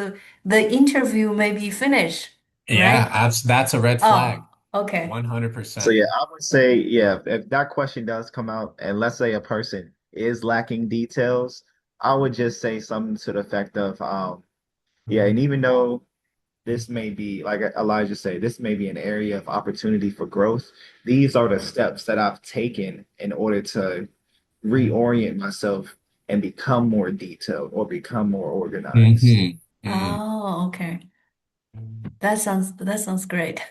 the interview may be finished, yeah, right? that's a red Oh, flag, okay. So 100%. yeah, I would say, yeah, if that question does come out, and let's say a person is lacking details, I would just say something to the effect of, yeah, and even though this may be, like Elijah said, this may be an area of opportunity for growth. These are the steps that I've taken in order to reorient myself and become more detailed or become more organized. Hmm. Mm. Oh, okay. That sounds great.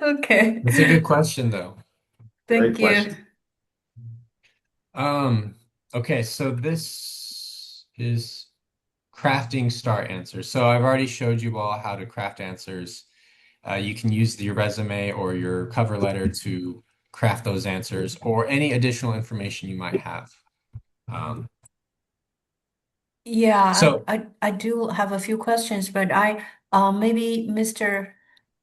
Okay. That's a good question, though. Great Thank you. question. Um, okay, so this is crafting star answers. So I've already showed you all how to craft answers. You can use your resume or your cover letter to craft those answers or any additional information you might have. Um, Yeah, so, I do have a few questions, but maybe Mr.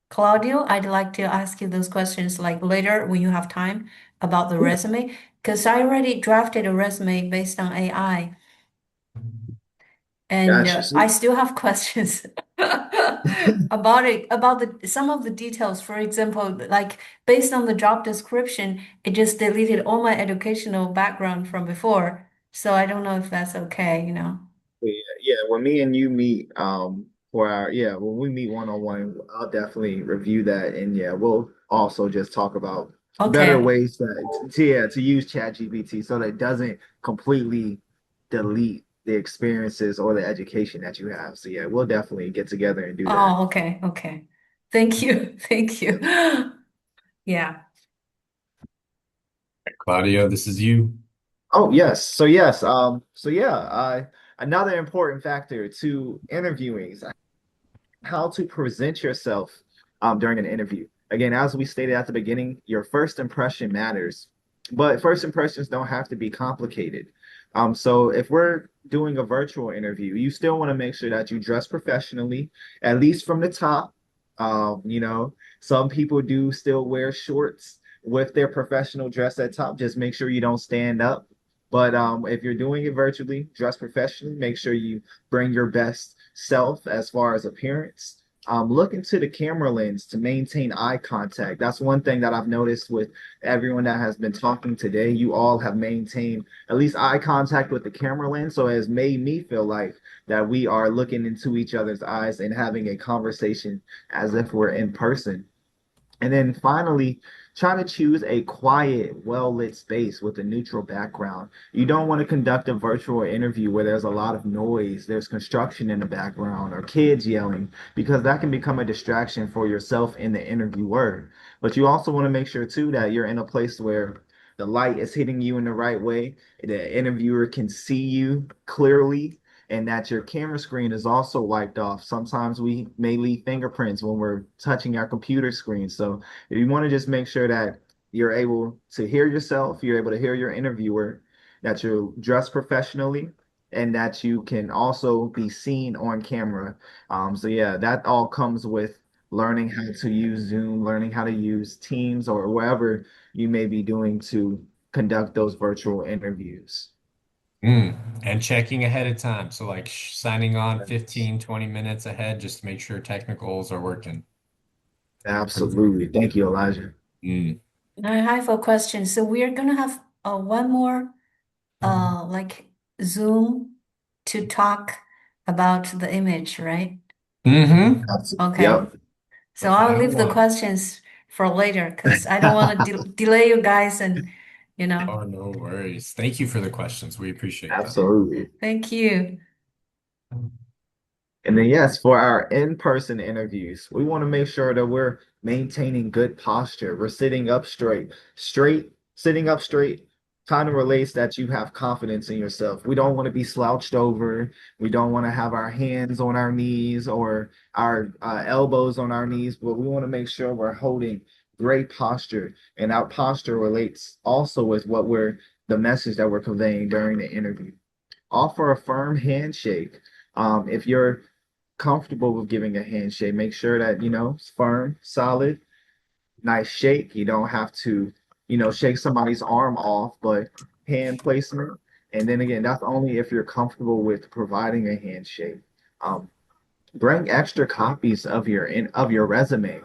Claudio, I'd like to ask you those questions like later when you have time about the Yeah, resume, because I already drafted a resume based on AI, and gotcha. I still have questions about it, about the some of the details. For example, like based on the job description, it just deleted all my educational background from before, so I don't know if that's okay, you know. Yeah, yeah. When me and you meet, for our, yeah, when we meet one on one, I'll definitely review that, and yeah, we'll also just talk about better Okay. ways to use ChatGPT so that it doesn't completely delete the experiences or the education that you have. So yeah, we'll definitely get together and do that. Oh, okay, okay. Thank you. Thank you. Yeah. Claudio, this is you. Oh yes, so yes, so yeah, another important factor to interviewing how to present yourself during an interview. Again, as we stated at the beginning, your first impression matters, but first impressions don't have to be complicated. So if we're doing a virtual interview, you still want to make sure that you dress professionally, at least from the top. Some people do still wear shorts with their professional dress at top. Just make sure you don't stand up. But if you're doing it virtually, dress professionally. Make sure you bring your best self as far as appearance. Look into the camera lens to maintain eye contact. That's one thing that I've noticed with everyone that has been talking today. You all have maintained at least eye contact with the camera lens, so it has made me feel like that we are looking into each other's eyes and having a conversation as if we're in person. And then finally, try to choose a quiet, well-lit space with a neutral background. You don't want to conduct a virtual interview where there's a lot of noise, there's construction in the background, or kids yelling, because that can become a distraction for yourself and the interviewer. But you also want to make sure too that you're in a place where the light is hitting you in the right way, the interviewer can see you clearly, and that your camera screen is also wiped off. Sometimes we may leave fingerprints when we're touching our computer screen. So you want to just make sure that you're able to hear yourself, you're able to hear your interviewer, that you're dressed professionally, and that you can also be seen on camera. So yeah, that all comes with learning how to use Zoom, learning how to use Teams or wherever you may be doing to conduct those virtual interviews. Mm. And checking ahead of time. So, like signing on 15, 20 minutes ahead just to make sure technicals are working. Absolutely. Thank you, Elijah. Mm. I have a question. So we're gonna have one more like Zoom to talk about the image, right? Mm-hmm. Okay. Yep. So The I'll final leave the one. questions for later because I don't want to de delay you guys and you know. Oh, no worries. Thank you for the questions. We appreciate them. Absolutely. Thank you. And then, yes, for our in-person interviews, we want to make sure that we're maintaining good posture. We're sitting up sitting up straight kind of relates that you have confidence in yourself. We don't want to be slouched over. We don't want to have our hands on our knees or our elbows on our knees, but we want to make sure we're holding great posture. And our posture relates also with the message that we're conveying during the interview. Offer a firm handshake. If you're comfortable with giving a handshake, make sure that, it's firm, solid, nice shake. You don't have to, shake somebody's arm off, but hand placement. And then again, that's only if you're comfortable with providing a handshake. Um, Bring extra copies of your resume.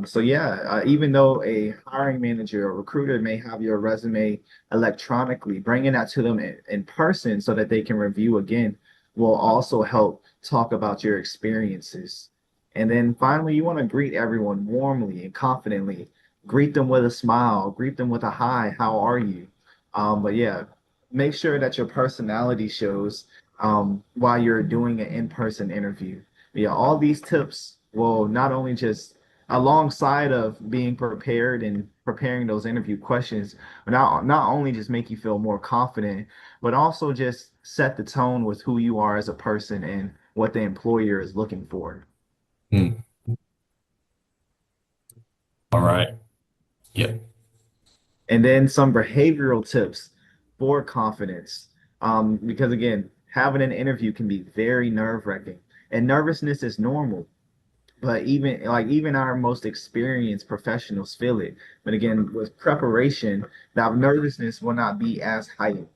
So yeah, even though a hiring manager or recruiter may have your resume electronically, bringing that to them in person so that they can review again will also help talk about your experiences. And then finally, you want to greet everyone warmly and confidently. Greet them with a smile, greet them with a hi, how are you? But yeah, make sure that your personality shows while you're doing an in-person interview. Yeah, all these tips will not only just alongside of being prepared and preparing those interview questions, but not only just make you feel more confident, but also just set the tone with who you are as a person and what the employer is looking for. Hmm. All right. Yeah. And then some behavioral tips for confidence. Because again, having an interview can be very nerve-wracking, and nervousness is normal. But even our most experienced professionals feel it. But again, with preparation, that nervousness will not be as heightened.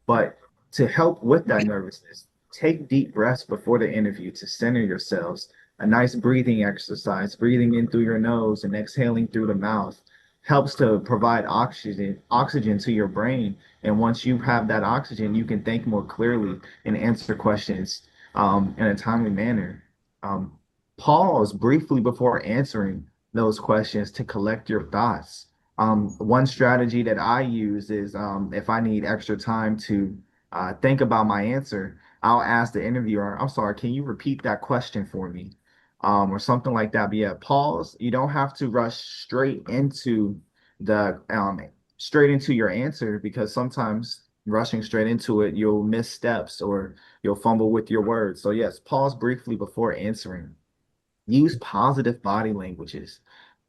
But to help with that nervousness, take deep breaths before the interview to center yourselves. A nice breathing exercise, breathing in through your nose and exhaling through the mouth, helps to provide oxygen to your brain. And once you have that oxygen, you can think more clearly and answer questions in a timely manner. Um, Pause briefly before answering those questions to collect your thoughts. One strategy that I use is if I need extra time to think about my answer, I'll ask the interviewer, I'm sorry, can you repeat that question for me? Or something like that. But yeah, pause. You don't have to rush the straight into your answer because sometimes rushing straight into it, you'll miss steps or you'll fumble with your words. So yes, pause briefly before answering. Use positive body languages,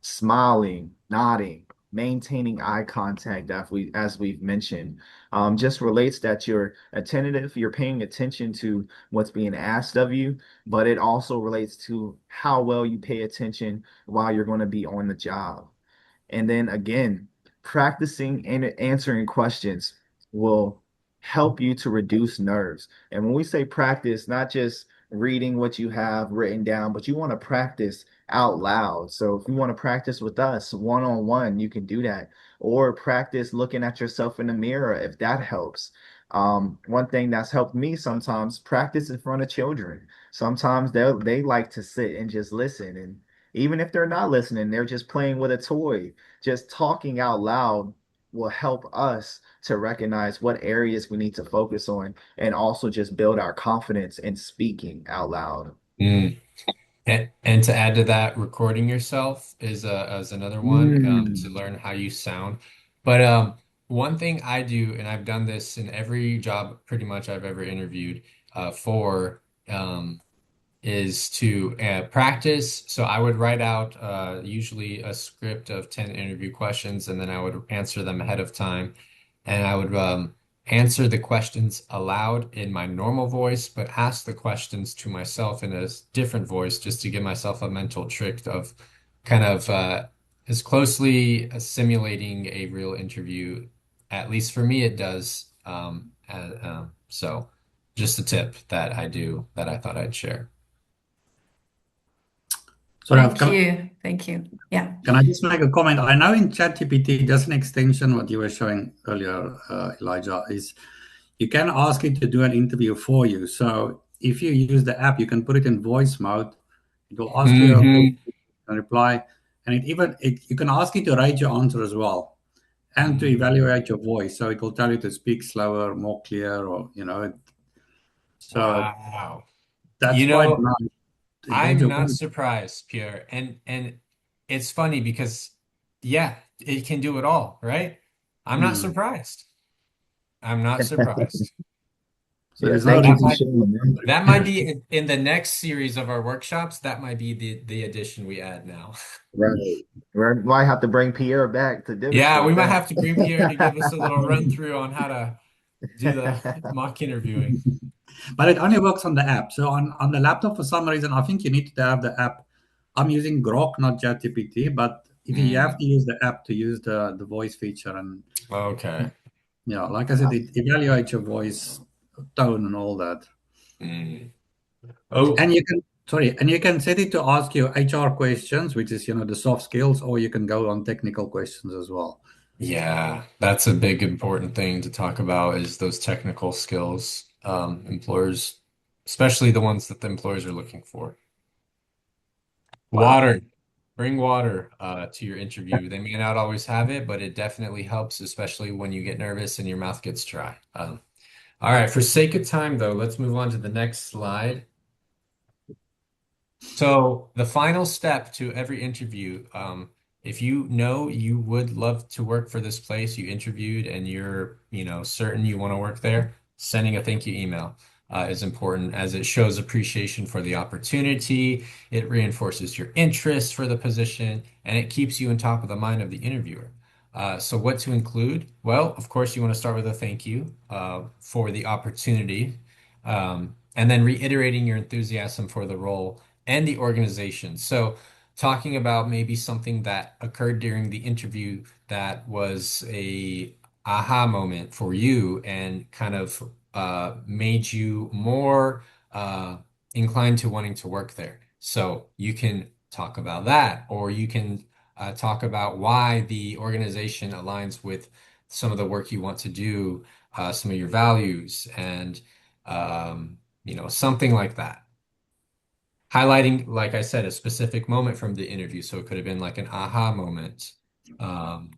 smiling, nodding, maintaining eye contact, as we've mentioned. Just relates that you're attentive, you're paying attention to what's being asked of you, but it also relates to how well you pay attention while you're going to be on the job. And then again, practicing and answering questions will help you to reduce nerves. And when we say practice, not just reading what you have written down, but you want to practice out loud. So if you want to practice with us one on one, you can do that. Or practice looking at yourself in the mirror if that helps. One thing that's helped me sometimes practice in front of children. Sometimes they like to sit and just listen. And even if they're not listening, they're just playing with a toy. Just talking out loud will help us to recognize what areas we need to focus on and also just build our confidence in speaking out loud. Mm. And to add to that, recording yourself is another one to Mm. learn how you sound. But one thing I do, and I've done this in every job pretty much I've ever interviewed for, is to practice. So I would write out usually a script of 10 interview questions, and then I would answer them ahead of time. And I would answer the questions aloud in my normal voice, but ask the questions to myself in a different voice just to give myself a mental trick of kind of as closely simulating a real interview. At least for me, it does. So just a tip that I do that I thought I'd share. Sorry, Thank you. Thank you. Yeah. can I just make a comment? I know in ChatGPT, there's an extension, what you were showing earlier, Elijah, is you can ask it to do an interview for you. So if you use the app, you can put it in voice mode. It will ask you a Hmm. and reply, and you can ask it to rate your answer as well and to evaluate your voice. So it will tell you to speak slower, more clear, or So Wow. that's You quite know, nice. It gauge I'm your not surprised, Pierre. And it's funny because yeah, it can do it all, right? I'm not Hmm. surprised. I'm not surprised. So Yeah, there's no thank you That for might reason. sharing that. that might be in the next series of our workshops. That might be the addition we add now. Right. We might have to bring Pierre back to Yeah, we demonstrate might that. have to bring Pierre to give us a little run through on how to do the mock interviewing. But it only works on the app. So on the laptop, for some reason, I think you need to have the app. I'm using Grok, not ChatGPT, but if you have Mm, to use the app to use the voice feature, and okay. yeah, like I said, it evaluates your voice tone and all that. Mm. And Oh, you can Sorry, and you can set it to ask you HR questions, which is, the soft skills, or you can go on technical questions as well. Yeah, that's a big important thing to talk about is those technical skills. Employers, especially the ones that the employers are looking for. Wow. Water. Bring water to your interview. They may not always have it, but it definitely helps, especially when you get nervous and your mouth gets dry. All right, for sake of time, though, let's move on to the next slide. So the final step to every interview, if you know you would love to work for this place, you interviewed and you're, certain you want to work there, sending a thank you email is important as it shows appreciation for the opportunity, it reinforces your interest for the position, and it keeps you on top of the mind of the interviewer. So what to include? Well, of course, you want to start with a thank you for the opportunity, and then reiterating your enthusiasm for the role and the organization. So, talking about maybe something that occurred during the interview that was a aha moment for you and kind of made you more inclined to wanting to work there. So, you can talk about that, or you can talk about why the organization aligns with some of the work you want to do, some of your values, and something like that highlighting, like I said, a specific moment from the interview. So it could have been like an aha moment. Um,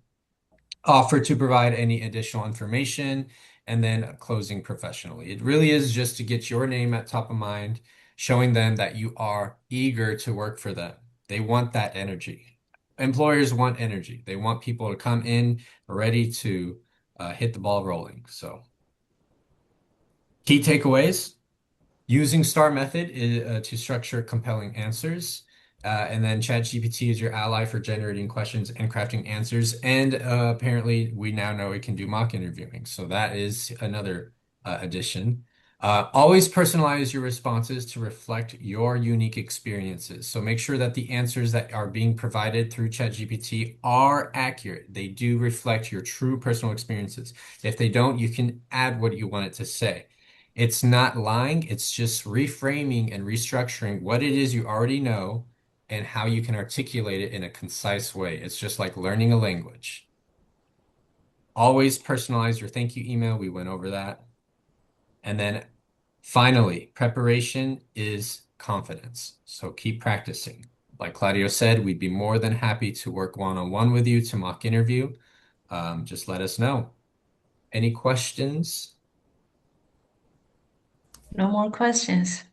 Offer to provide any additional information, and then closing professionally. It really is just to get your name at top of mind, showing them that you are eager to work for them. They want that energy. Employers want energy. They want people to come in ready to hit the ball rolling. So, key takeaways. Using STAR method to structure compelling answers. And then ChatGPT is your ally for generating questions and crafting answers. And apparently, we now know it can do mock interviewing. So that is another addition. Always personalize your responses to reflect your unique experiences. So make sure that the answers that are being provided through ChatGPT are accurate. They do reflect your true personal experiences. If they don't, you can add what you want it to say. It's not lying, it's just reframing and restructuring what it is you already know and how you can articulate it in a concise way. It's just like learning a language. Always personalize your thank you email. We went over that. And then finally, preparation is confidence. So keep practicing. Like Claudio said, we'd be more than happy to work one-on-one with you to mock interview. Just let us know. Any questions? No more questions.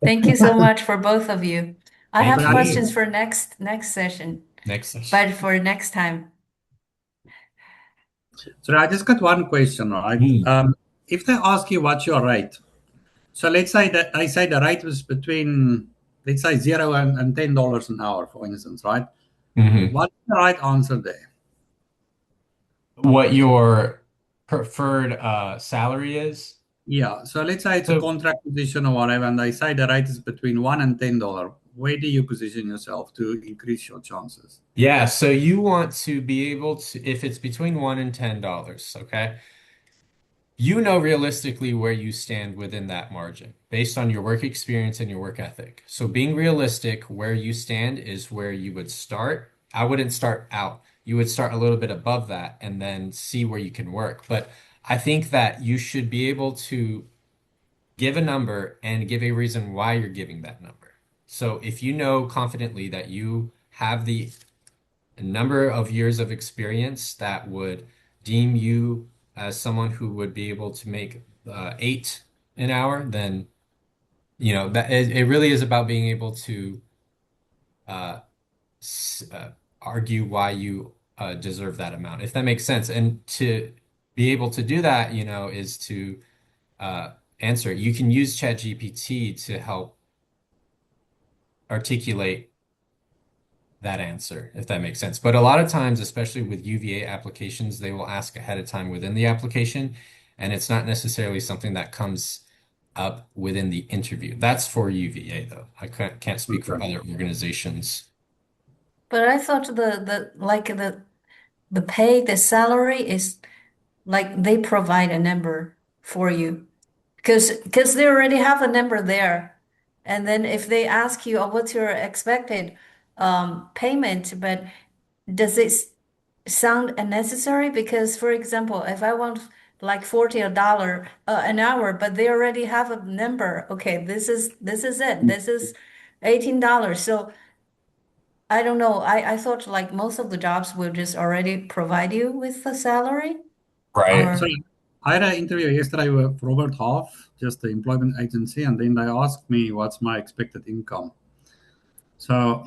Thank you so much for both of you. I Thank have But I just, questions you. for next session, Next session. but for next time. sorry, I just got one question, right? Mm. If they ask you what's your rate, so let's say that I say the rate was between, let's say, $0 and $10 an hour, for instance, right? Mhm. What's the right answer there? What your preferred salary is. Yeah, so let's say it's a So contract position or whatever, and they say the rate is between $1 and $10. Where do you position yourself to increase your chances? yeah, so you want to be able to, if it's between $1 and $10, okay? You know realistically where you stand within that margin based on your work experience and your work ethic. So being realistic where you stand is where you would start. I wouldn't start out. You would start a little bit above that and then see where you can work. But I think that you should be able to give a number and give a reason why you're giving that number. So if you know confidently that you have the number of years of experience that would deem you as someone who would be able to make 8 an hour, then that it really is about being able to uh, argue why you deserve that amount, if that makes sense. And to be able to do that, is to uh, answer it. You can use ChatGPT to help articulate that answer, if that makes sense. But a lot of times, especially with UVA applications, they will ask ahead of time within the application, and it's not necessarily something that comes up within the interview. That's for UVA, though. I can't speak for Okay. other organizations. But I thought the pay, the salary is like they provide a number for you because they already have a number there. And then if they ask you, oh, what's your expected payment, but does it sound unnecessary? Because, for example, if I want like $40 an hour, but they already have a number, okay, this is it. This is $18. So I don't know. I thought like most of the jobs will just already provide you with the salary, Right. So or I had an interview yesterday with Robert Half, just the employment agency, and then they asked me what's my expected income. So